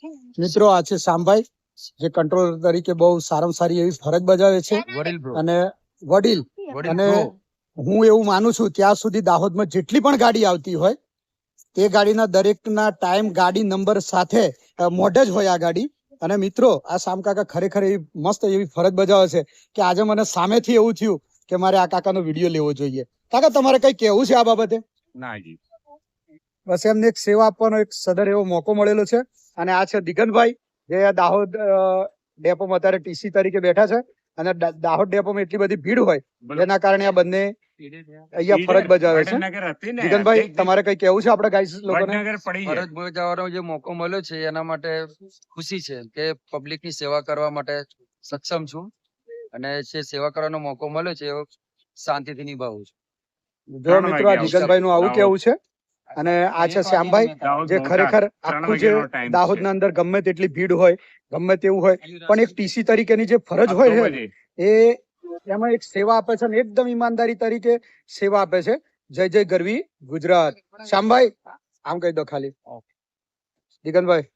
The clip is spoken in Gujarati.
મિત્રો આ છે શ્યામભાઈ, જે કંટ્રોલર તરીકે બહુ સારામાં સારી એવી ફરજ બજાવે છે અને વડીલ. અને હું એવું માનું છું ત્યાં સુધી દાહોદમાં જેટલી પણ ગાડી આવતી હોય તે ગાડીના દરેકના ટાઈમ ગાડી નંબર સાથે મોઢે જ હોય આ ગાડી. અને મિત્રો આ શ્યામ કાકા ખરેખર એવી મસ્ત એવી ફરજ બજાવે છે કે આજે મને સામેથી એવું થયું કે મારે આ કાકાનો વિડીયો લેવો જોઈએ. કાકા તમારે કઈ કેવું છે આ બાબતે? ના જી, બસ એમને એક સેવા આપવાનો એક સદર એવો મોકો મળેલો છે. અને આ છે દિગંતભાઈ, જે દાહોદ ડેપોમાં અત્યારે ટીસી તરીકે બેઠા છે. અને દાહોદ ડેપોમાં એટલી બધી ભીડ હોય જેના કારણે આ બંને અહીંયા ફરજ બજાવે છે. દિગંતભાઈ તમારે કઈ કેવું છે આપણે ગાઈસ લોકોને? ફરજ બજાવવાનો જે મોકો મળ્યો છે એના માટે ખુશી છે કે પબ્લિક ની સેવા કરવા માટે સક્ષમ છું અને જે સેવા કરવાનો મોકો મળ્યો છે એ શાંતિથી નિભાવું છું. જો મિત્રો આ દિગંતભાઈ નું આવું કેવું છે. અને આ છે શ્યામભાઈ, જે ખરેખર આખું જે દાહોદના અંદર ગમે તેટલી ભીડ હોય ગમે તેવું હોય પણ એક ટીસી તરીકેની જે ફરજ હોય છે એ એમાં એક સેવા આપે છે અને એકદમ ઈમાનદારી તરીકે સેવા આપે છે. જય જય ગરવી ગુજરાત. શ્યામભાઈ આમ કહી દો ખાલી. દિગંતભાઈ